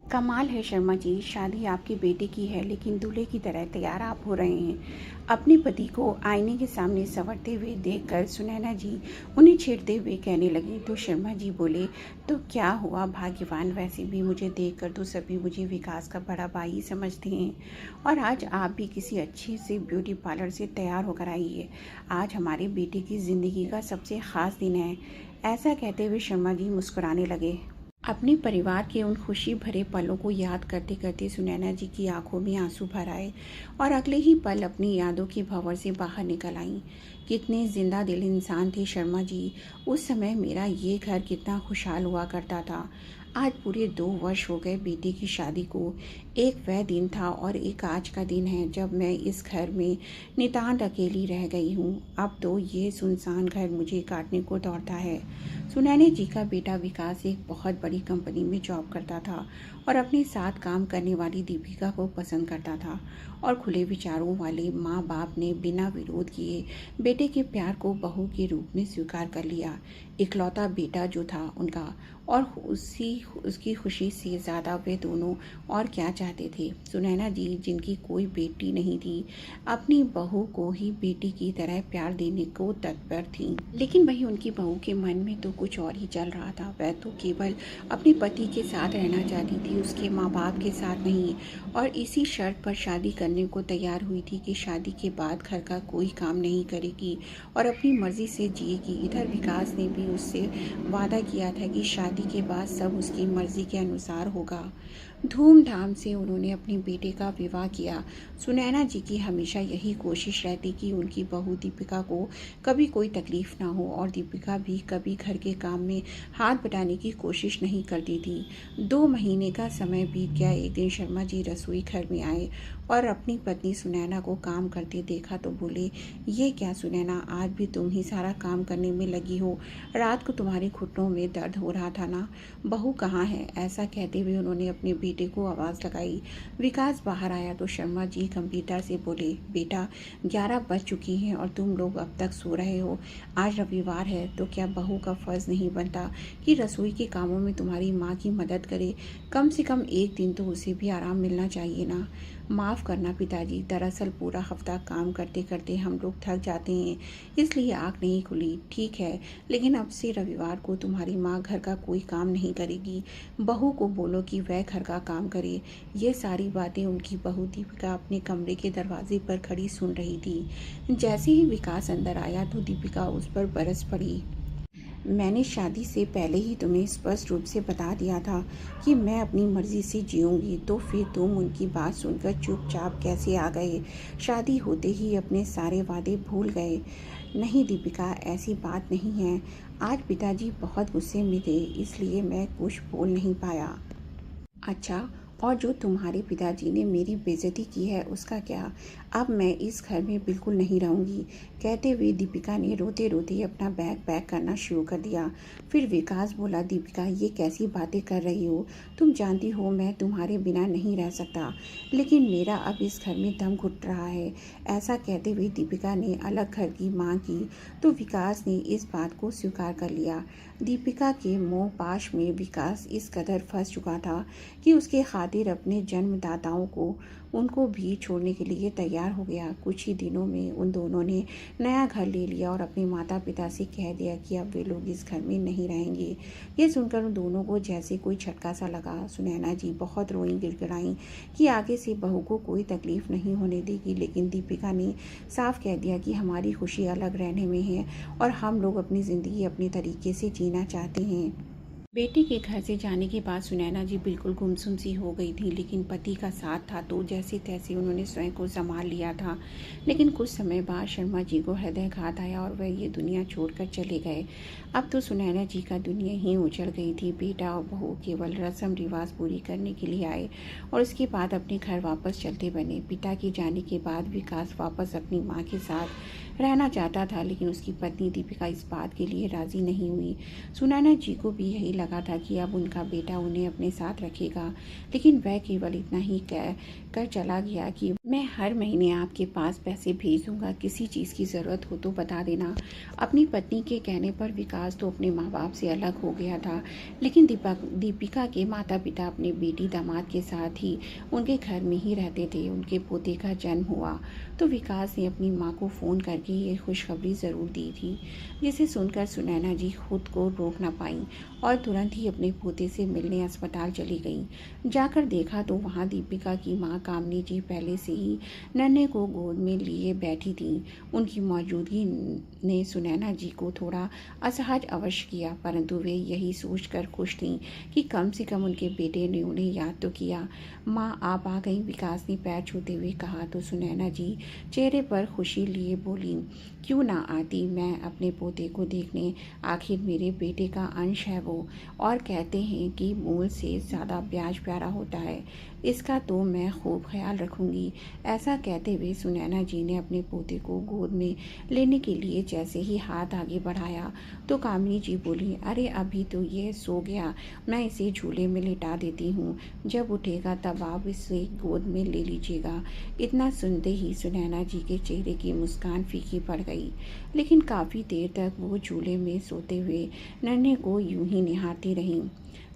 कमाल है शर्मा जी, शादी आपके बेटे की है लेकिन दूल्हे की तरह तैयार आप हो रहे हैं। अपने पति को आईने के सामने संवरते हुए देखकर सुनैना जी उन्हें छेड़ते हुए कहने लगी तो शर्मा जी बोले, तो क्या हुआ भाग्यवान, वैसे भी मुझे देखकर तो सभी मुझे विकास का बड़ा भाई ही समझते हैं। और आज आप भी किसी अच्छे से ब्यूटी पार्लर से तैयार होकर आइए। आज हमारे बेटे की ज़िंदगी का सबसे ख़ास दिन है। ऐसा कहते हुए शर्मा जी मुस्कुराने लगे। अपने परिवार के उन खुशी भरे पलों को याद करते करते सुनैना जी की आंखों में आंसू भर आए और अगले ही पल अपनी यादों की भंवर से बाहर निकल आईं। कितने जिंदा दिल इंसान थे शर्मा जी। उस समय मेरा ये घर कितना खुशहाल हुआ करता था। आज पूरे 2 वर्ष हो गए बेटी की शादी को। एक वह दिन था और एक आज का दिन है जब मैं इस घर में नितांत अकेली रह गई हूँ। अब तो ये सुनसान घर मुझे काटने को दौड़ता है। सुनैना जी का बेटा विकास एक बहुत बड़ी कंपनी में जॉब करता था और अपने साथ काम करने वाली दीपिका को पसंद करता था। और खुले विचारों वाले माँ बाप ने बिना विरोध किए बेटे के प्यार को बहू के रूप में स्वीकार कर लिया। इकलौता बेटा जो था उनका, और उसकी खुशी से ज़्यादा वे दोनों और क्या चाहते थे। सुनैना जी जिनकी कोई बेटी नहीं थी, अपनी बहू को ही बेटी की तरह प्यार देने को तत्पर थीं। लेकिन वही उनकी बहू के मन में तो कुछ और ही चल रहा था। वह तो केवल अपने पति के साथ रहना चाहती थी, उसके माँ बाप के साथ नहीं। और इसी शर्त पर शादी करने को तैयार हुई थी कि शादी के बाद घर का कोई काम नहीं करेगी और अपनी मर्जी से जिएगी। इधर विकास ने भी उससे वादा किया था कि शादी के बाद सब उसकी मर्जी के अनुसार होगा। धूमधाम से उन्होंने अपने बेटे का विवाह किया। सुनैना जी की हमेशा यही कोशिश रहती कि उनकी बहू दीपिका को कभी कोई तकलीफ ना हो और दीपिका भी कभी घर के काम में हाथ बटाने की कोशिश नहीं करती थी। 2 महीने का समय बीत गया। एक दिन शर्मा जी रसोई घर में आए और अपनी पत्नी सुनैना को काम करते देखा तो बोले, ये क्या सुनैना, आज भी तुम ही सारा काम करने में लगी हो। रात को तुम्हारे घुटनों में दर्द हो रहा था ना, बहू कहाँ है। ऐसा कहते हुए उन्होंने अपने बेटे को आवाज़ लगाई। विकास बाहर आया तो शर्मा जी गंभीरता से बोले, बेटा 11 बज चुकी हैं और तुम लोग अब तक सो रहे हो। आज रविवार है तो क्या बहू का फर्ज नहीं बनता कि रसोई के कामों में तुम्हारी माँ की मदद करे। कम से कम एक दिन तो उसे भी आराम मिलना चाहिए ना। माफ़ करना पिताजी, दरअसल पूरा हफ्ता काम करते करते हम लोग थक जाते हैं, इसलिए आँख नहीं खुली। ठीक है, लेकिन अब से रविवार को तुम्हारी माँ घर का कोई काम नहीं करेगी। बहू को बोलो कि वह घर का काम करे। ये सारी बातें उनकी बहू दीपिका अपने कमरे के दरवाजे पर खड़ी सुन रही थी। जैसे ही विकास अंदर आया तो दीपिका उस पर बरस पड़ी। मैंने शादी से पहले ही तुम्हें स्पष्ट रूप से बता दिया था कि मैं अपनी मर्जी से जीऊँगी, तो फिर तुम उनकी बात सुनकर चुपचाप कैसे आ गए। शादी होते ही अपने सारे वादे भूल गए। नहीं दीपिका, ऐसी बात नहीं है। आज पिताजी बहुत गुस्से में थे, इसलिए मैं कुछ बोल नहीं पाया। अच्छा, और जो तुम्हारे पिताजी ने मेरी बेइज्जती की है उसका क्या। अब मैं इस घर में बिल्कुल नहीं रहूँगी। कहते हुए दीपिका ने रोते रोते अपना बैग पैक करना शुरू कर दिया। फिर विकास बोला, दीपिका ये कैसी बातें कर रही हो, तुम जानती हो मैं तुम्हारे बिना नहीं रह सकता, लेकिन मेरा अब इस घर में दम घुट रहा है। ऐसा कहते हुए दीपिका ने अलग घर की मांग की तो विकास ने इस बात को स्वीकार कर लिया। दीपिका के मोह पाश में विकास इस कदर फंस चुका था कि उसके खातिर अपने जन्मदाताओं को उनको भी छोड़ने के लिए तैयार हो गया। कुछ ही दिनों में उन दोनों ने नया घर ले लिया और अपने माता पिता से कह दिया कि अब वे लोग इस घर में नहीं रहेंगे। ये सुनकर उन दोनों को जैसे कोई झटका सा लगा। सुनैना जी बहुत रोईं गिड़गिड़ाईं कि आगे से बहू को कोई तकलीफ नहीं होने देगी, लेकिन दीपिका ने साफ कह दिया कि हमारी खुशी अलग रहने में है और हम लोग अपनी ज़िंदगी अपने तरीके से जीना चाहते हैं। बेटी के घर से जाने के बाद सुनैना जी बिल्कुल गुमसुम सी हो गई थी, लेकिन पति का साथ था तो जैसे तैसे उन्होंने स्वयं को संभाल लिया था। लेकिन कुछ समय बाद शर्मा जी को हृदयघात आया और वह ये दुनिया छोड़कर चले गए। अब तो सुनैना जी का दुनिया ही उजड़ गई थी। बेटा और बहू केवल रस्म रिवाज पूरी करने के लिए आए और उसके बाद अपने घर वापस चलते बने। पिता के जाने के बाद विकास वापस अपनी माँ के साथ रहना चाहता था, लेकिन उसकी पत्नी दीपिका इस बात के लिए राज़ी नहीं हुई। सुनैना जी को भी यही लगा था कि अब उनका बेटा उन्हें अपने साथ रखेगा, लेकिन वह केवल इतना ही कह कर चला गया कि मैं हर महीने आपके पास पैसे भेज दूंगा, किसी चीज़ की ज़रूरत हो तो बता देना। अपनी पत्नी के कहने पर विकास तो अपने माँ बाप से अलग हो गया था, लेकिन दीपिका के माता पिता अपने बेटी दामाद के साथ ही उनके घर में ही रहते थे। उनके पोते का जन्म हुआ तो विकास ने अपनी माँ को फ़ोन करके ये खुशखबरी ज़रूर दी थी, जिसे सुनकर सुनैना जी खुद को रोक ना पाई और तुरंत ही अपने पोते से मिलने अस्पताल चली गई। जाकर देखा तो वहाँ दीपिका की माँ कामनी जी पहले से ही नन्हे को गोद में लिए बैठी थी। उनकी मौजूदगी ने सुनैना जी को थोड़ा असहज अवश्य किया, परंतु वे यही सोचकर खुश थीं कि कम से कम उनके बेटे ने उन्हें याद तो किया। माँ आप आ गई, विकास ने पैर छूते हुए कहा तो सुनैना जी चेहरे पर खुशी लिए बोली, क्यों ना आती, मैं अपने पोते को देखने, आखिर मेरे बेटे का अंश है वो, और कहते हैं कि मूल से ज़्यादा ब्याज प्यारा होता है, इसका तो मैं खूब ख्याल रखूंगी। ऐसा कहते हुए सुनैना जी ने अपने पोते को गोद में लेने के लिए जैसे ही हाथ आगे बढ़ाया तो कामिनी जी बोली, अरे अभी तो ये सो गया, मैं इसे झूले में लिटा देती हूँ, जब उठेगा तब आप इसे गोद में ले लीजिएगा। इतना सुनते ही सुनैना जी के चेहरे की मुस्कान फीकी पड़ गई, लेकिन काफ़ी देर तक वो झूले में सोते हुए नन्हे को यूं ही निहारती रहीं।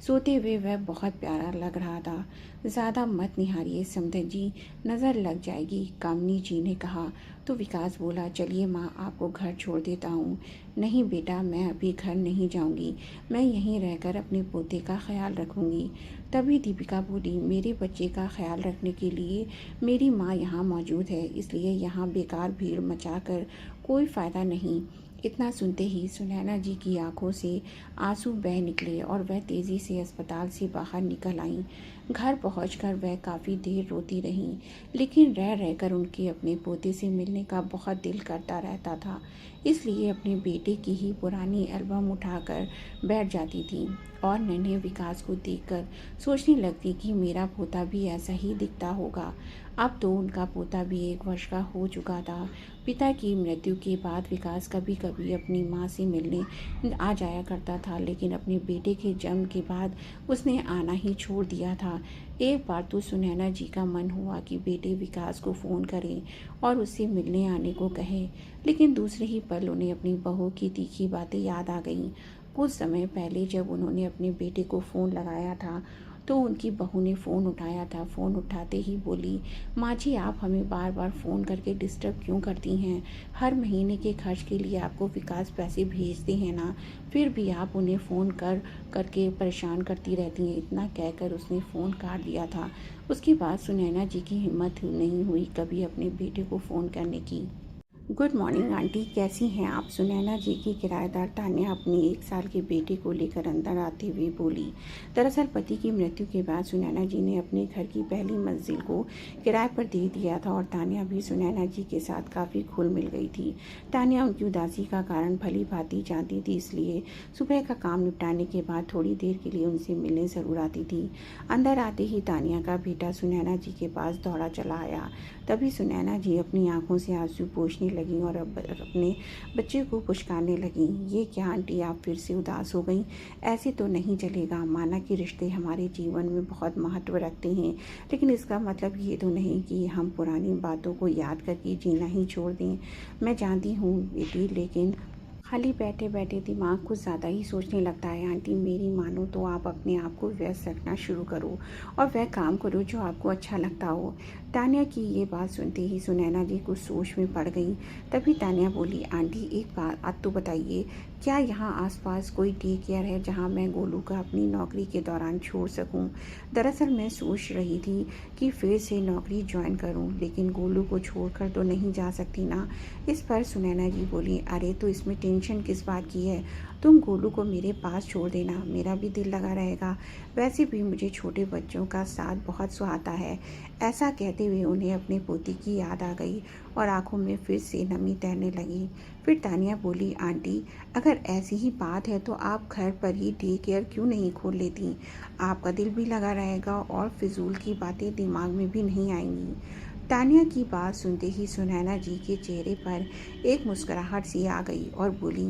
सोते हुए वह बहुत प्यारा लग रहा था। ज़्यादा मत निहारिए समधन जी, नज़र लग जाएगी, कामिनी जी ने कहा तो विकास बोला, चलिए माँ आपको घर छोड़ देता हूँ। नहीं बेटा, मैं अभी घर नहीं जाऊँगी, मैं यहीं रहकर अपने पोते का ख्याल रखूँगी। तभी दीपिका बोली, मेरे बच्चे का ख्याल रखने के लिए मेरी माँ यहाँ मौजूद है, इसलिए यहाँ बेकार भीड़ मचाकर कोई फ़ायदा नहीं। इतना सुनते ही सुनैना जी की आंखों से आंसू बह निकले और वह तेज़ी से अस्पताल से बाहर निकल आईं। घर पहुंचकर वह काफ़ी देर रोती रहीं, लेकिन रह रहकर उनके अपने पोते से मिलने का बहुत दिल करता रहता था, इसलिए अपने बेटे की ही पुरानी एल्बम उठाकर बैठ जाती थी और नन्हे विकास को देखकर सोचने लगती कि मेरा पोता भी ऐसा ही दिखता होगा। अब तो उनका पोता भी 1 वर्ष का हो चुका था। पिता की मृत्यु के बाद विकास कभी कभी अपनी माँ से मिलने आ जाया करता था, लेकिन अपने बेटे के जन्म के बाद उसने आना ही छोड़ दिया था। एक बार तो सुनैना जी का मन हुआ कि बेटे विकास को फ़ोन करें और उससे मिलने आने को कहें, लेकिन दूसरे ही पल उन्हें अपनी बहू की तीखी बातें याद आ गईं। कुछ समय पहले जब उन्होंने अपने बेटे को फ़ोन लगाया था तो उनकी बहू ने फ़ोन उठाया था। फ़ोन उठाते ही बोली, माँ जी आप हमें बार बार फ़ोन करके डिस्टर्ब क्यों करती हैं? हर महीने के खर्च के लिए आपको विकास पैसे भेजते हैं ना, फिर भी आप उन्हें फ़ोन करके परेशान करती रहती हैं। इतना कहकर उसने फ़ोन काट दिया था। उसके बाद सुनैना जी की हिम्मत नहीं हुई कभी अपने बेटे को फ़ोन करने की। गुड मॉर्निंग आंटी, कैसी हैं आप? सुनैना जी की किराएदार तान्या अपने 1 साल के बेटे को लेकर अंदर आते हुए बोली। दरअसल पति की मृत्यु के बाद सुनैना जी ने अपने घर की पहली मंजिल को किराए पर दे दिया था और तान्या भी सुनैना जी के साथ काफ़ी घुल मिल गई थी। तान्या उनकी उदासी का कारण भली भांति जानती थी, इसलिए सुबह का काम निपटाने के बाद थोड़ी देर के लिए उनसे मिलने ज़रूर आती थी। अंदर आते ही तान्या का बेटा सुनैना जी के पास दौड़ा चला आया। तभी सुनैना जी अपनी आंखों से आंसू पोंछने लगी और अब अपने बच्चे को पुचकारने लगी। ये क्या आंटी, आप फिर से उदास हो गई? ऐसे तो नहीं चलेगा। माना कि रिश्ते हमारे जीवन में बहुत महत्व रखते हैं, लेकिन इसका मतलब ये तो नहीं कि हम पुरानी बातों को याद करके जीना ही छोड़ दें। मैं जानती हूँ बेटी, लेकिन खाली बैठे बैठे दिमाग कुछ ज़्यादा ही सोचने लगता है। आंटी मेरी मानो तो आप अपने आप को व्यस्त रखना शुरू करो और वह काम करो जो आपको अच्छा लगता हो। तान्या की ये बात सुनते ही सुनैना जी कुछ सोच में पड़ गई। तभी तान्या बोली, आंटी एक बात तो बताइए, क्या यहाँ आसपास कोई डे केयर है जहाँ मैं गोलू का अपनी नौकरी के दौरान छोड़ सकूँ? दरअसल मैं सोच रही थी कि फिर से नौकरी ज्वाइन करूँ, लेकिन गोलू को छोड़कर तो नहीं जा सकती ना। इस पर सुनैना जी बोली, अरे तो इसमें टेंशन किस बात की है? तुम गोलू को मेरे पास छोड़ देना, मेरा भी दिल लगा रहेगा। वैसे भी मुझे छोटे बच्चों का साथ बहुत सुहाता है। ऐसा कहते हुए उन्हें अपने पोती की याद आ गई और आंखों में फिर से नमी तैरने लगी। फिर तान्या बोली, आंटी अगर ऐसी ही बात है तो आप घर पर ही डे केयर क्यों नहीं खोल लेती? आपका दिल भी लगा रहेगा और फिजूल की बातें दिमाग में भी नहीं आएंगी। तानिया की बात सुनते ही सुनैना जी के चेहरे पर एक मुस्कुराहट सी आ गई और बोली,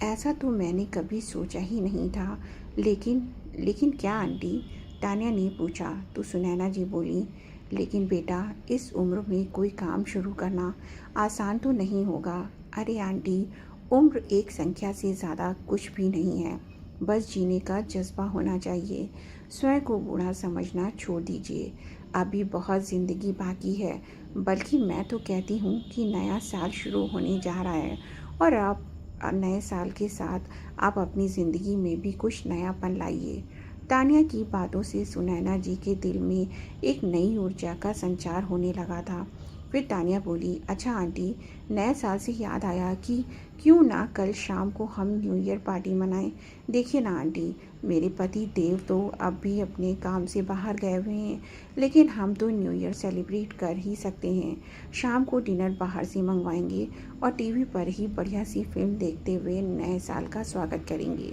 ऐसा तो मैंने कभी सोचा ही नहीं था। लेकिन लेकिन क्या आंटी? तानिया ने पूछा। तो सुनैना जी बोली, लेकिन बेटा, इस उम्र में कोई काम शुरू करना आसान तो नहीं होगा। अरे आंटी, उम्र एक संख्या से ज़्यादा कुछ भी नहीं है। बस जीने का जज्बा होना चाहिए। स्वयं को बूढ़ा समझना छोड़ दीजिए। अभी बहुत ज़िंदगी बाकी है। बल्कि मैं तो कहती हूँ कि नया साल शुरू होने जा रहा है और आप नए साल के साथ आप अपनी ज़िंदगी में भी कुछ नयापन लाइए। तानिया की बातों से सुनैना जी के दिल में एक नई ऊर्जा का संचार होने लगा था। फिर तानिया बोली, अच्छा आंटी, नए साल से याद आया कि क्यों ना कल शाम को हम न्यू ईयर पार्टी मनाएं। देखिए ना आंटी, मेरे पति देव तो अब भी अपने काम से बाहर गए हुए हैं, लेकिन हम तो न्यू ईयर सेलिब्रेट कर ही सकते हैं। शाम को डिनर बाहर से मंगवाएंगे और टीवी पर ही बढ़िया सी फिल्म देखते हुए नए साल का स्वागत करेंगे।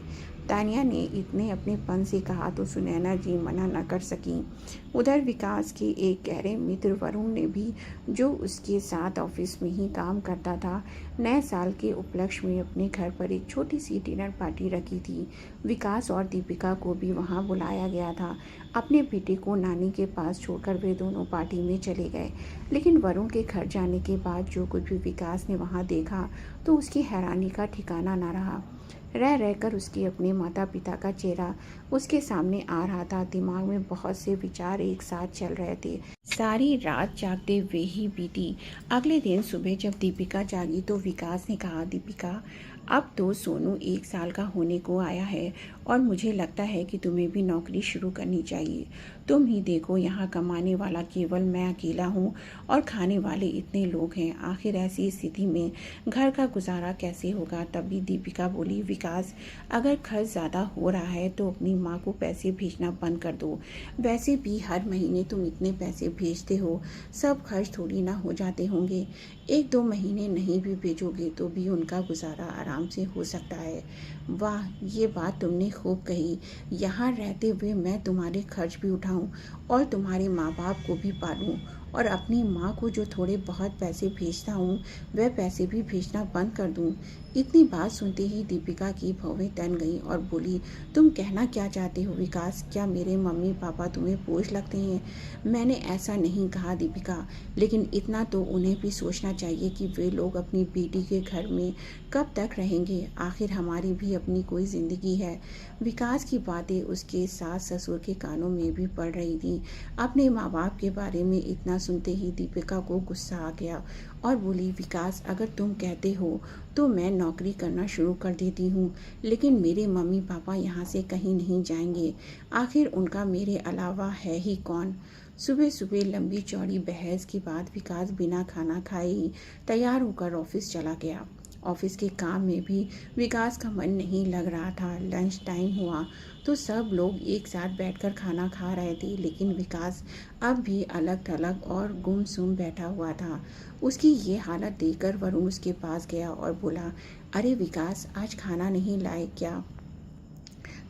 तानिया ने इतने अपनेपन से कहा तो सुनैना जी मना न कर सकीं। उधर विकास के एक गहरे मित्र वरुण ने भी, जो उसके साथ ऑफिस में ही काम करता था, नए साल के उपलक्ष्य में अपने घर पर एक छोटी सी डिनर पार्टी रखी थी। विकास और दीपिका को भी वहां बुलाया गया था। अपने बेटे को नानी के पास छोड़कर वे दोनों पार्टी में चले गए। लेकिन वरुण के घर जाने के बाद जो कुछ भी विकास ने वहां देखा तो उसकी हैरानी का ठिकाना न रहा। रह रहकर उसके अपने माता पिता का चेहरा उसके सामने आ रहा था। दिमाग में बहुत से विचार एक साथ चल रहे थे। सारी रात जागते हुए ही बीती। अगले दिन सुबह जब दीपिका जागी तो विकास ने कहा, दीपिका, अब तो सोनू 1 साल का होने को आया है और मुझे लगता है कि तुम्हें भी नौकरी शुरू करनी चाहिए। तुम ही देखो, यहाँ कमाने वाला केवल मैं अकेला हूँ और खाने वाले इतने लोग हैं। आखिर ऐसी स्थिति में घर का गुजारा कैसे होगा? तभी दीपिका बोली, विकास, अगर खर्च ज़्यादा हो रहा है तो अपनी माँ को पैसे भेजना बंद कर दो। वैसे भी हर महीने तुम इतने पैसे भेजते हो, सब खर्च थोड़ी ना हो जाते होंगे। 1-2 महीने नहीं भी भेजोगे तो भी उनका गुजारा आराम से हो सकता है। वाह, ये बात तुमने खूब कही। यहाँ रहते हुए मैं तुम्हारे खर्च भी उठाऊं और तुम्हारे माँ बाप को भी पालूं और अपनी माँ को जो थोड़े बहुत पैसे भेजता हूँ वह पैसे भी भेजना बंद कर दूँ। इतनी बात सुनते ही दीपिका की भौहें तन गईं और बोली, तुम कहना क्या चाहते हो विकास? क्या मेरे मम्मी पापा तुम्हें बोझ लगते हैं? मैंने ऐसा नहीं कहा दीपिका, लेकिन इतना तो उन्हें भी सोचना चाहिए कि वे लोग अपनी बेटी के घर में कब तक रहेंगे। आखिर हमारी भी अपनी कोई ज़िंदगी है। विकास की बातें उसके सास ससुर के कानों में भी पड़ रही थी। अपने माँ बाप के बारे में इतना सुनते ही दीपिका को गुस्सा आ गया और बोली, विकास, अगर तुम कहते हो तो मैं नौकरी करना शुरू कर देती हूँ, लेकिन मेरे मम्मी पापा यहाँ से कहीं नहीं जाएंगे। आखिर उनका मेरे अलावा है ही कौन? सुबह सुबह लंबी चौड़ी बहस के बाद विकास बिना खाना खाए ही तैयार होकर ऑफिस चला गया। ऑफिस के काम में भी विकास का मन नहीं लग रहा था। लंच टाइम हुआ तो सब लोग एक साथ बैठकर खाना खा रहे थे, लेकिन विकास अब भी अलग थलग और गुमसुम बैठा हुआ था। उसकी ये हालत देखकर वरुण उसके पास गया और बोला, अरे विकास, आज खाना नहीं लाए क्या?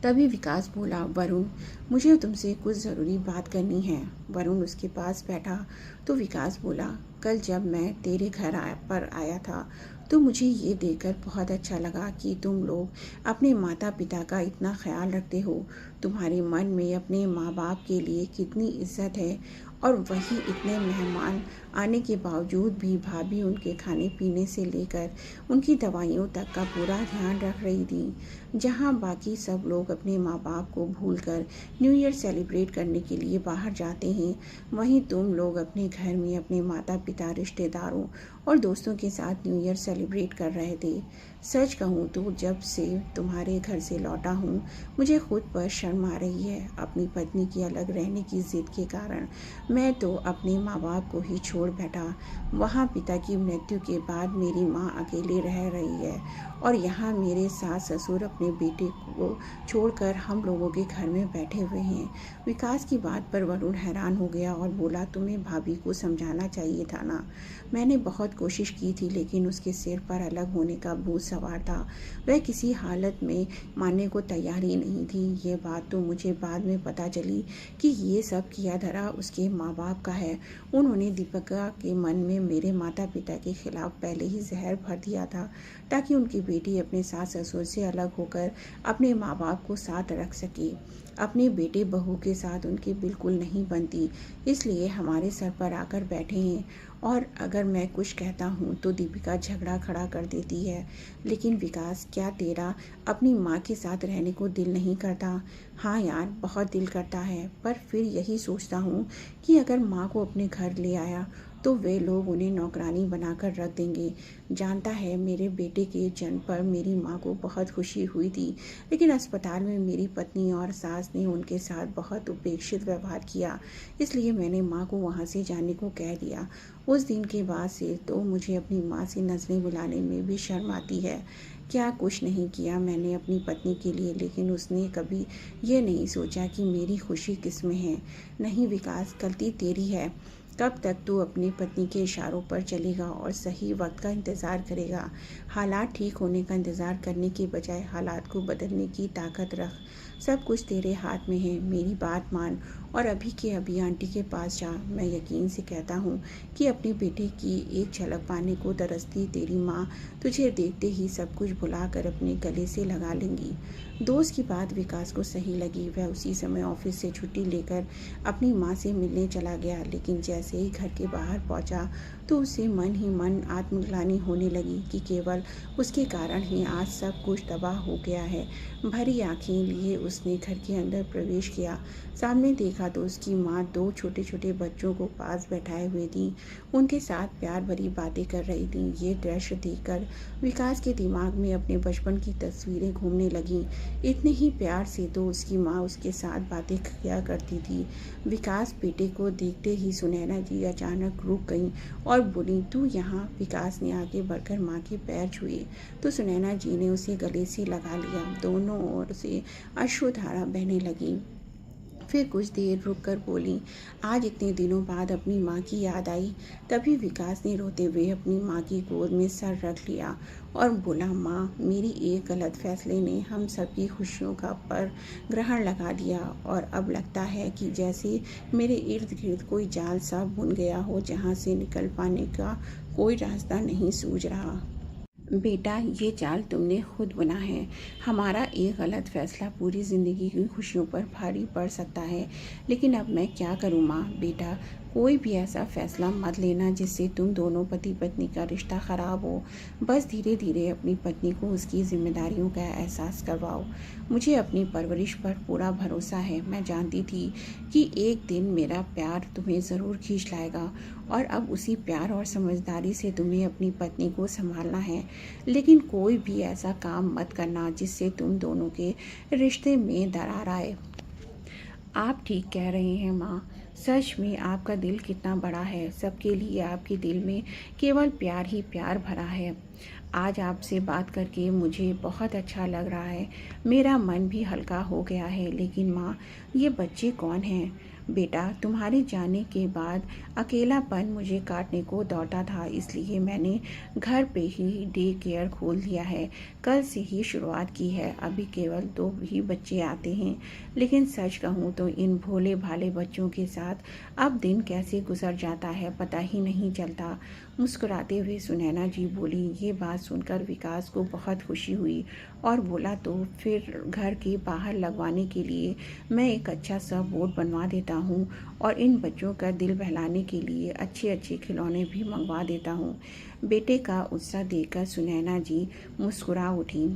तभी विकास बोला, वरुण, मुझे तुमसे कुछ ज़रूरी बात करनी है। वरुण उसके पास बैठा तो विकास बोला, कल जब मैं तेरे घर पर आया था तो मुझे ये देखकर बहुत अच्छा लगा कि तुम लोग अपने माता पिता का इतना ख्याल रखते हो। तुम्हारे मन में अपने माँ बाप के लिए कितनी इज्जत है और वही इतने मेहमान आने के बावजूद भी भाभी उनके खाने पीने से लेकर उनकी दवाइयों तक का पूरा ध्यान रख रही थी। जहाँ बाकी सब लोग अपने माँ बाप को भूलकर न्यू ईयर सेलिब्रेट करने के लिए बाहर जाते हैं, वहीं तुम लोग अपने घर में अपने माता पिता, रिश्तेदारों और दोस्तों के साथ न्यू ईयर सेलिब्रेट कर रहे थे। सच कहूँ तो जब से तुम्हारे घर से लौटा हूँ मुझे खुद पर शर्म आ रही है। अपनी पत्नी की अलग रहने की जिद के कारण मैं तो अपने माँ बाप को ही छोड़ बैठा। वहाँ पिता की मृत्यु के बाद मेरी माँ अकेले रह रही है और यहाँ मेरे सास ससुर अपने बेटे को छोड़कर हम लोगों के घर में बैठे हुए हैं। विकास की बात पर वरुण हैरान हो गया और बोला, तुम्हें भाभी को समझाना चाहिए था ना। मैंने बहुत कोशिश की थी, लेकिन उसके सिर पर अलग होने का भूत सवार था। वह किसी हालत में मानने को तैयार ही नहीं थी। ये बात बात तो मुझे बाद में पता चली कि ये सब किया धरा उसके माँ बाप का है। उन्होंने दीपिका के मन में मेरे माता पिता के खिलाफ पहले ही जहर भर दिया था ताकि उनकी बेटी अपने सास ससुर से अलग होकर अपने माँ बाप को साथ रख सके। अपने बेटे बहू के साथ उनकी बिल्कुल नहीं बनती, इसलिए हमारे सर पर आकर बैठे हैं। और अगर मैं कुछ कहता हूँ तो दीपिका झगड़ा खड़ा कर देती है। लेकिन विकास, क्या तेरा अपनी माँ के साथ रहने को दिल नहीं करता? हाँ यार, बहुत दिल करता है, पर फिर यही सोचता हूँ कि अगर माँ को अपने घर ले आया तो वे लोग उन्हें नौकरानी बनाकर रख देंगे। जानता है, मेरे बेटे के जन्म पर मेरी माँ को बहुत खुशी हुई थी, लेकिन अस्पताल में मेरी पत्नी और सास ने उनके साथ बहुत उपेक्षित व्यवहार किया, इसलिए मैंने माँ को वहाँ से जाने को कह दिया। उस दिन के बाद से तो मुझे अपनी माँ से नज़रें मिलाने में भी शर्म आती है। क्या कुछ नहीं किया मैंने अपनी पत्नी के लिए, लेकिन उसने कभी ये नहीं सोचा कि मेरी खुशी किस में है। नहीं विकास, गलती तेरी है। कब तक तू अपनी पत्नी के इशारों पर चलेगा और सही वक्त का इंतज़ार करेगा? हालात ठीक होने का इंतज़ार करने के बजाय हालात को बदलने की ताकत रख। सब कुछ तेरे हाथ में है। मेरी बात मान और अभी के अभी आंटी के पास जा। मैं यकीन से कहता हूँ कि अपने बेटे की एक झलक पाने को तरसती तेरी माँ तुझे देखते ही सब कुछ भुलाकर अपने गले से लगा लेंगी। दोस्त की बात विकास को सही लगी। वह उसी समय ऑफिस से छुट्टी लेकर अपनी माँ से मिलने चला गया, लेकिन जैसे ही घर के बाहर पहुँचा तो उसे मन ही मन आत्मग्लानि होने लगी कि केवल उसके कारण ही आज सब कुछ तबाह हो गया है। भरी आंखें लिए उसने घर के अंदर प्रवेश किया। सामने देखा तो उसकी माँ दो छोटे छोटे बच्चों को पास बैठाए हुए थी, उनके साथ प्यार भरी बातें कर रही थी। ये दृश्य देखकर विकास के दिमाग में अपने बचपन की तस्वीरें घूमने लगीं। इतने ही प्यार से तो उसकी माँ उसके साथ बातें किया करती थी। विकास बेटे को देखते ही सुनैना जी अचानक रुक गईं और बोली, तू यहाँ? विकास ने आगे बढ़कर माँ के पैर छुए तो सुनैना जी ने उसे गले से लगा लिया। दोनों ओर से अश्रुधारा बहने लगी। फिर कुछ देर रुककर बोली, आज इतने दिनों बाद अपनी माँ की याद आई। तभी विकास ने रोते हुए अपनी माँ की गोद में सर रख लिया और बोला, माँ, मेरी एक गलत फैसले ने हम सबकी खुशियों का पर ग्रहण लगा दिया और अब लगता है कि जैसे मेरे इर्द गिर्द कोई जाल सा बुन गया हो जहाँ से निकल पाने का कोई रास्ता नहीं सूझ रहा। बेटा, ये जाल तुमने खुद बुना है। हमारा एक गलत फैसला पूरी ज़िंदगी की खुशियों पर भारी पड़ सकता है, लेकिन अब मैं क्या करूँ माँ? बेटा, कोई भी ऐसा फैसला मत लेना जिससे तुम दोनों पति पत्नी का रिश्ता ख़राब हो। बस धीरे धीरे अपनी पत्नी को उसकी जिम्मेदारियों का एहसास करवाओ। मुझे अपनी परवरिश पर पूरा भरोसा है। मैं जानती थी कि एक दिन मेरा प्यार तुम्हें ज़रूर खींच लाएगा और अब उसी प्यार और समझदारी से तुम्हें अपनी पत्नी को संभालना है। लेकिन कोई भी ऐसा काम मत करना जिससे तुम दोनों के रिश्ते में दरार आए। आप ठीक कह रहे हैं माँ। सच में आपका दिल कितना बड़ा है। सबके लिए आपके दिल में केवल प्यार ही प्यार भरा है। आज आपसे बात करके मुझे बहुत अच्छा लग रहा है। मेरा मन भी हल्का हो गया है। लेकिन माँ, ये बच्चे कौन हैं? बेटा, तुम्हारे जाने के बाद अकेलापन मुझे काटने को दौड़ता था, इसलिए मैंने घर पे ही डे केयर खोल दिया है। कल से ही शुरुआत की है। अभी केवल 2 ही बच्चे आते हैं, लेकिन सच कहूँ तो इन भोले भाले बच्चों के साथ अब दिन कैसे गुजर जाता है पता ही नहीं चलता। मुस्कुराते हुए सुनैना जी बोली। ये बात सुनकर विकास को बहुत खुशी हुई और बोला, तो फिर घर के बाहर लगवाने के लिए मैं एक अच्छा सा बोर्ड बनवा देता हूँ और इन बच्चों का दिल बहलाने के लिए अच्छे अच्छे खिलौने भी मंगवा देता हूँ। बेटे का उत्साह देखकर सुनैना जी मुस्कुरा उठी।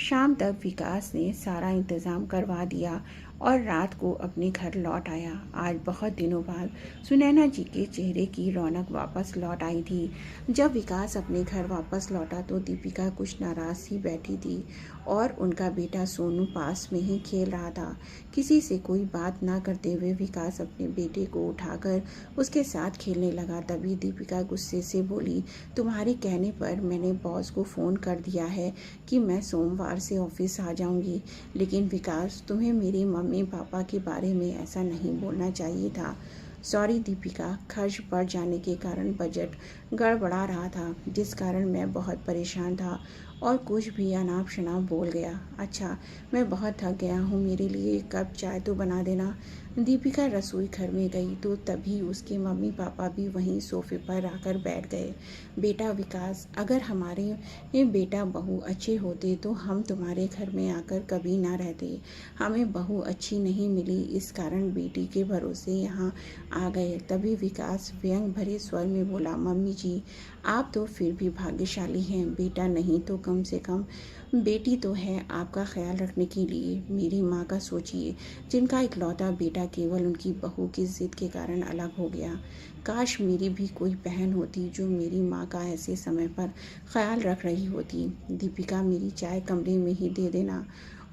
शाम तक विकास ने सारा इंतज़ाम करवा दिया और रात को अपने घर लौट आया। आज बहुत दिनों बाद सुनैना जी के चेहरे की रौनक वापस लौट आई थी। जब विकास अपने घर वापस लौटा तो दीपिका कुछ नाराज़ सी बैठी थी और उनका बेटा सोनू पास में ही खेल रहा था। किसी से कोई बात ना करते हुए विकास अपने बेटे को उठाकर उसके साथ खेलने लगा। तभी दीपिका गुस्से से बोली, तुम्हारे कहने पर मैंने बॉस को फ़ोन कर दिया है कि मैं सोमवार से ऑफिस आ जाऊंगी। लेकिन विकास, तुम्हें मेरी मम्मी पापा के बारे में ऐसा नहीं बोलना चाहिए था। सॉरी दीपिका, खर्च बढ़ जाने के कारण बजट गड़बड़ा रहा था, जिस कारण मैं बहुत परेशान था और कुछ भी अनाप शनाप बोल गया। अच्छा, मैं बहुत थक गया हूँ, मेरे लिए एक कप चाय तो बना देना। दीपिका रसोई घर में गई तो तभी उसके मम्मी पापा भी वहीं सोफे पर आकर बैठ गए। बेटा विकास, अगर हमारे ये बेटा बहू अच्छे होते तो हम तुम्हारे घर में आकर कभी ना रहते। हमें बहू अच्छी नहीं मिली, इस कारण बेटी के भरोसे यहाँ आ गए। तभी विकास व्यंग भरे स्वर में बोला, मम्मी जी, आप तो फिर भी भाग्यशाली हैं। बेटा नहीं तो कम से कम बेटी तो है आपका ख्याल रखने के लिए। मेरी माँ का सोचिए, जिनका इकलौता बेटा केवल उनकी बहू की जिद के कारण अलग हो गया। काश मेरी भी कोई बहन होती जो मेरी माँ का ऐसे समय पर ख्याल रख रही होती। दीपिका, मेरी चाय कमरे में ही दे देना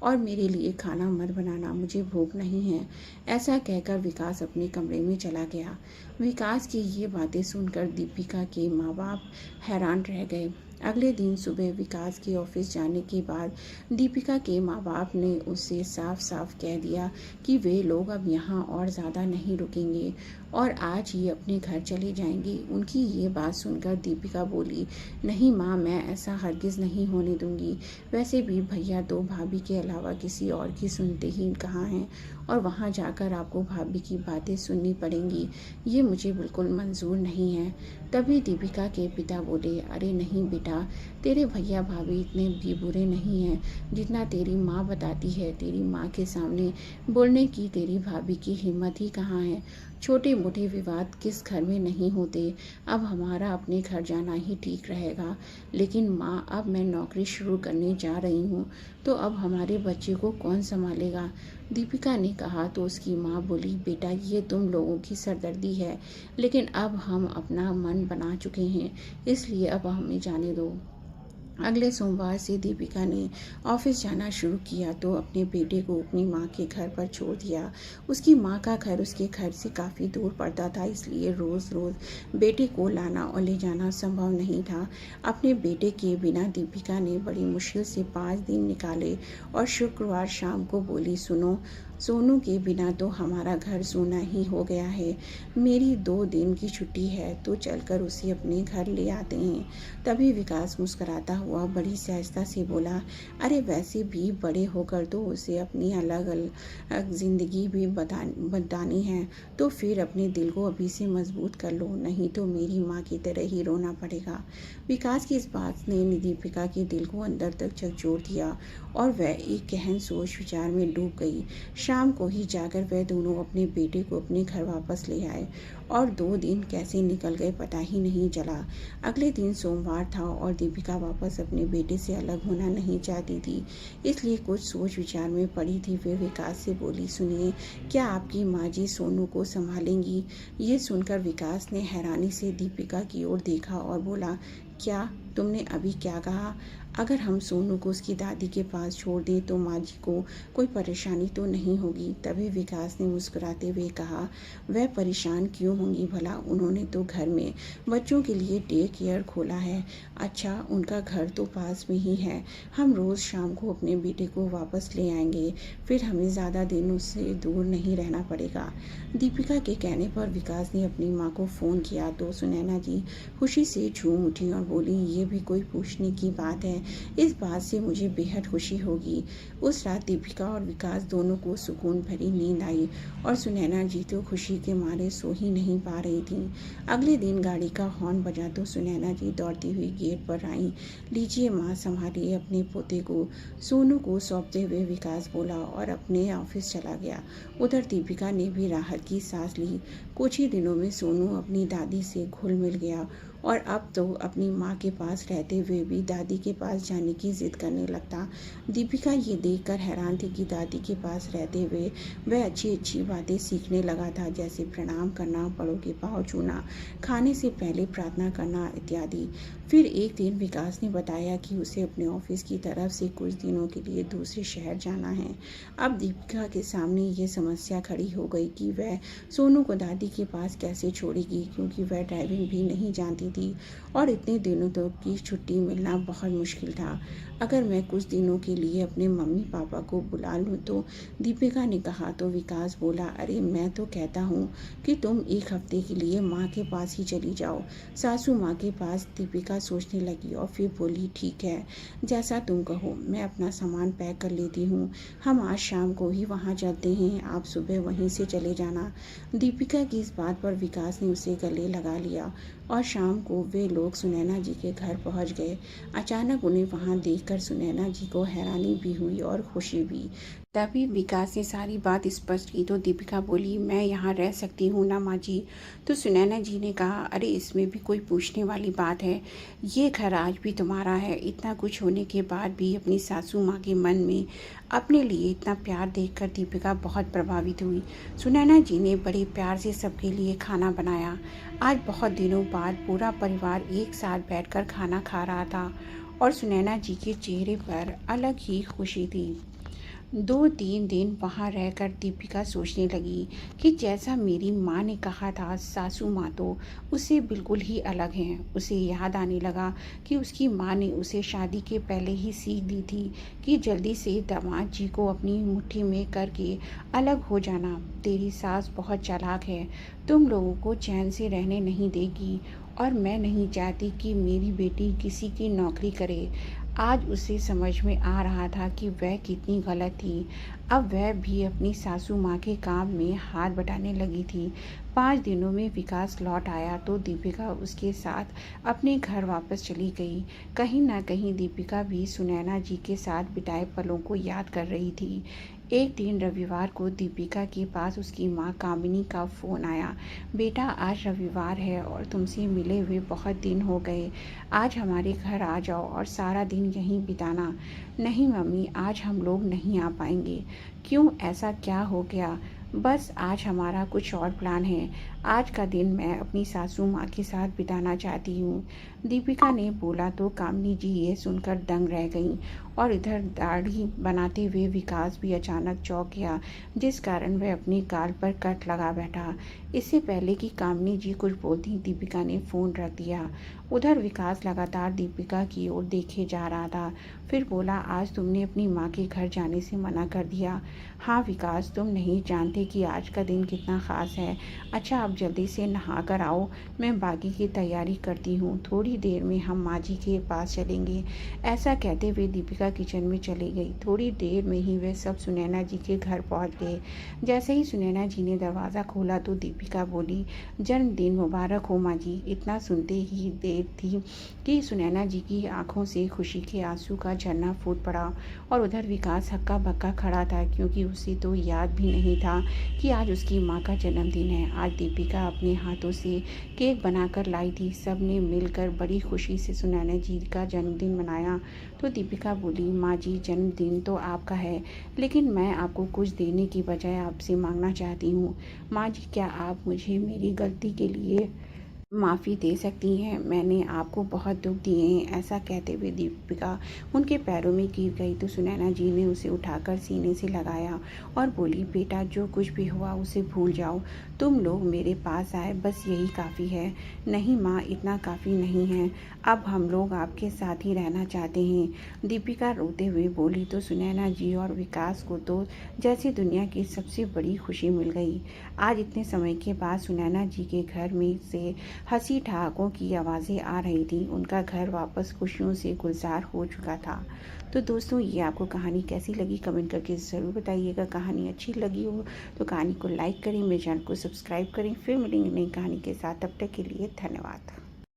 और मेरे लिए खाना मत बनाना, मुझे भूख नहीं है। ऐसा कहकर विकास अपने कमरे में चला गया। विकास की ये बातें सुनकर दीपिका के माँ बाप हैरान रह गए। अगले दिन सुबह विकास के ऑफिस जाने के बाद दीपिका के माँ बाप ने उससे साफ साफ कह दिया कि वे लोग अब यहाँ और ज़्यादा नहीं रुकेंगे और आज ही अपने घर चले जाएंगे। उनकी ये बात सुनकर दीपिका बोली, नहीं माँ, मैं ऐसा हरगिज़ नहीं होने दूंगी। वैसे भी भैया तो भाभी के अलावा किसी और की सुनते ही कहाँ हैं, और वहाँ जाकर आपको भाभी की बातें सुननी पड़ेंगी। ये मुझे बिल्कुल मंजूर नहीं है। तभी दीपिका के पिता बोले, अरे नहीं बेटा, तेरे भैया भाभी इतने भी बुरे नहीं हैं जितना तेरी माँ बताती है। तेरी माँ के सामने बोलने की तेरी भाभी की हिम्मत ही कहाँ है। छोटे मोटे विवाद किस घर में नहीं होते। अब हमारा अपने घर जाना ही ठीक रहेगा। लेकिन माँ, अब मैं नौकरी शुरू करने जा रही हूँ, तो अब हमारे बच्चे को कौन संभालेगा। दीपिका ने कहा तो उसकी माँ बोली, बेटा ये तुम लोगों की सरदर्दी है, लेकिन अब हम अपना मन बना चुके हैं, इसलिए अब हमें जाने दो। अगले सोमवार से दीपिका ने ऑफिस जाना शुरू किया तो अपने बेटे को अपनी माँ के घर पर छोड़ दिया। उसकी माँ का घर उसके घर से काफ़ी दूर पड़ता था, इसलिए रोज़ रोज़ बेटे को लाना और ले जाना संभव नहीं था। अपने बेटे के बिना दीपिका ने बड़ी मुश्किल से 5 दिन निकाले और शुक्रवार शाम को बोली, सुनो, सोनू के बिना तो हमारा घर सूना ही हो गया है। मेरी 2 दिन की छुट्टी है तो चलकर उसे अपने घर ले आते हैं। तभी विकास मुस्कुराता हुआ बड़ी सहजता से बोला, अरे वैसे भी बड़े होकर तो उसे अपनी अलग अलग ज़िंदगी भी बतानी है, तो फिर अपने दिल को अभी से मजबूत कर लो, नहीं तो मेरी माँ की तरह ही रोना पड़ेगा। विकास की इस बात ने दीपिका के दिल को अंदर तक झकझोर दिया और वह एक गहन सोच विचार में डूब गई। शाम को ही जाकर वह दोनों अपने बेटे को अपने घर वापस ले आए और 2 दिन कैसे निकल गए पता ही नहीं चला। अगले दिन सोमवार था और दीपिका वापस अपने बेटे से अलग होना नहीं चाहती थी, इसलिए कुछ सोच विचार में पड़ी थी। फिर विकास से बोली, सुनिए, क्या आपकी माँ जी सोनू को संभालेंगी। ये सुनकर विकास ने हैरानी से दीपिका की ओर देखा और बोला, क्या तुमने अभी क्या कहा। अगर हम सोनू को उसकी दादी के पास छोड़ दें तो माँ जी को कोई परेशानी तो नहीं होगी। तभी विकास ने मुस्कुराते हुए कहा, वह परेशान क्यों होंगी भला, उन्होंने तो घर में बच्चों के लिए डे केयर खोला है। अच्छा, उनका घर तो पास में ही है, हम रोज़ शाम को अपने बेटे को वापस ले आएंगे, फिर हमें ज़्यादा दिन उससे दूर नहीं रहना पड़ेगा। दीपिका के कहने पर विकास ने अपनी माँ को फ़ोन किया तो सुनैना जी खुशी से झूम उठी और बोली, ये भी कोई पूछने की बात है, इस बात से मुझे बेहद खुशी होगी। उस रात दीपिका और विकास दोनों को सुकून भरी नींद आई और सुनैना जी तो खुशी के मारे सो ही नहीं पा रही थी। अगले दिन गाड़ी का हॉर्न बजा तो सुनैना जी दौड़ती हुई गेट पर आई। लीजिए माँ, संभालिए अपने पोते को, सोनू को सौंपते हुए विकास बोला और अपने ऑफिस चला गया। उधर दीपिका ने भी राहत की सांस ली। कुछ ही दिनों में सोनू अपनी दादी से घुल मिल गया और अब तो अपनी माँ के पास रहते हुए भी दादी के पास जाने की जिद करने लगता। दीपिका ये देखकर हैरान थी कि दादी के पास रहते हुए वह अच्छी अच्छी बातें सीखने लगा था, जैसे प्रणाम करना, बड़ों के पाँव छूना, खाने से पहले प्रार्थना करना इत्यादि। फिर एक दिन विकास ने बताया कि उसे अपने ऑफिस की तरफ से कुछ दिनों के लिए दूसरे शहर जाना है। अब दीपिका के सामने ये समस्या खड़ी हो गई कि वह सोनू को दादी के पास कैसे छोड़ेगी, क्योंकि वह ड्राइविंग भी नहीं जानती थी और इतने दिनों तक की छुट्टी मिलना बहुत मुश्किल था। अगर मैं कुछ दिनों के लिए अपने मम्मी पापा को बुला लूँ तो, दीपिका ने कहा। तो विकास बोला, अरे मैं तो कहता हूँ कि तुम एक हफ्ते के लिए माँ के पास ही चली जाओ, सासू माँ के पास। दीपिका सोचने लगी और फिर बोली, ठीक है, जैसा तुम कहो, मैं अपना सामान पैक कर लेती हूँ। हम आज शाम को ही वहाँ चलते हैं, आप सुबह वहीं से चले जाना। दीपिका की इस बात पर विकास ने उसे गले लगा लिया और शाम को वे लोग सुनैना जी के घर पहुँच गए। अचानक उन्हें वहाँ देखकर सुनैना जी को हैरानी भी हुई और खुशी भी। तभी विकास ने सारी बात स्पष्ट की तो दीपिका बोली, मैं यहाँ रह सकती हूँ ना माँ जी। तो सुनैना जी ने कहा, अरे इसमें भी कोई पूछने वाली बात है, ये घर आज भी तुम्हारा है। इतना कुछ होने के बाद भी अपनी सासू माँ के मन में अपने लिए इतना प्यार देखकर दीपिका बहुत प्रभावित हुई। सुनैना जी ने बड़े प्यार से सबके लिए खाना बनाया। आज बहुत दिनों बाद पूरा परिवार एक साथ बैठकर खाना खा रहा था और सुनैना जी के चेहरे पर अलग ही खुशी थी। 2-3 दिन वहाँ रहकर दीपिका सोचने लगी कि जैसा मेरी माँ ने कहा था, सासू माँ तो उससे बिल्कुल ही अलग हैं। उसे याद आने लगा कि उसकी माँ ने उसे शादी के पहले ही सीख दी थी कि जल्दी से दामाद जी को अपनी मुट्ठी में करके अलग हो जाना। तेरी सास बहुत चालाक है, तुम लोगों को चैन से रहने नहीं देगी और मैं नहीं चाहती कि मेरी बेटी किसी की नौकरी करे। आज उसे समझ में आ रहा था कि वह कितनी गलत थी। अब वह भी अपनी सासू माँ के काम में हाथ बटाने लगी थी। 5 दिनों में विकास लौट आया तो दीपिका उसके साथ अपने घर वापस चली गई। कहीं ना कहीं दीपिका भी सुनैना जी के साथ बिताए पलों को याद कर रही थी। एक दिन रविवार को दीपिका के पास उसकी माँ कामिनी का फ़ोन आया। बेटा, आज रविवार है और तुमसे मिले हुए बहुत दिन हो गए। आज हमारे घर आ जाओ और सारा दिन यहीं बिताना। नहीं मम्मी, आज हम लोग नहीं आ पाएंगे। क्यों, ऐसा क्या हो गया? बस आज हमारा कुछ और प्लान है। आज का दिन मैं अपनी सासू माँ के साथ बिताना चाहती हूँ। दीपिका ने बोला तो कामिनी जी ये सुनकर दंग रह गईं और इधर दाढ़ी बनाते हुए विकास भी अचानक चौंक गया, जिस कारण वह अपने गाल पर कट लगा बैठा। इससे पहले कि कामिनी जी कुछ बोलती, दीपिका ने फ़ोन रख दिया। उधर विकास लगातार दीपिका की ओर देखे जा रहा था। फिर बोला, आज तुमने अपनी माँ के घर जाने से मना कर दिया। हाँ विकास, तुम नहीं जानते कि आज का दिन कितना ख़ास है। अच्छा, अब जल्दी से नहा कर आओ, मैं बाकी की तैयारी करती हूँ। थोड़ी देर में हम माँ जी के पास चलेंगे। ऐसा कहते हुए दीपिका किचन में चली गई। थोड़ी देर में ही वे सब सुनैना जी के घर पहुँच गए। जैसे ही सुनैना जी ने दरवाज़ा खोला तो दीपिका बोली, जन्मदिन मुबारक हो माँ जी। इतना सुनते ही देर थी कि सुनैना जी की आंखों से खुशी के आंसू का झरना फूट पड़ा और उधर विकास हक्का बक्का खड़ा था, क्योंकि उसे तो याद भी नहीं था कि आज उसकी माँ का जन्मदिन है। आज दीपिका अपने हाथों से केक बनाकर लाई थी। सब ने मिलकर बड़ी खुशी से सुनैना जी का जन्मदिन मनाया। तो दीपिका बोली, माँ जी, जन्मदिन तो आपका है, लेकिन मैं आपको कुछ देने की बजाय आपसे मांगना चाहती हूँ। माँ जी, क्या आप मुझे मेरी गलती के लिए माफ़ी दे सकती हैं? मैंने आपको बहुत दुख दिए हैं। ऐसा कहते हुए दीपिका उनके पैरों में गिर गई तो सुनैना जी ने उसे उठाकर सीने से लगाया और बोली, बेटा, जो कुछ भी हुआ उसे भूल जाओ। तुम लोग मेरे पास आए, बस यही काफ़ी है। नहीं माँ, इतना काफ़ी नहीं है। अब हम लोग आपके साथ ही रहना चाहते हैं। दीपिका रोते हुए बोली तो सुनैना जी और विकास को तो जैसे दुनिया की सबसे बड़ी खुशी मिल गई। आज इतने समय के बाद सुनैना जी के घर में से हंसी ठहाकों की आवाज़ें आ रही थी। उनका घर वापस खुशियों से गुलजार हो चुका था। तो दोस्तों, ये आपको कहानी कैसी लगी कमेंट करके ज़रूर बताइएगा। कहानी अच्छी लगी हो तो कहानी को लाइक करें, मेरे चैनल को सब्सक्राइब करें। फिर मिलेंगे नई कहानी के साथ, तब तक के लिए धन्यवाद।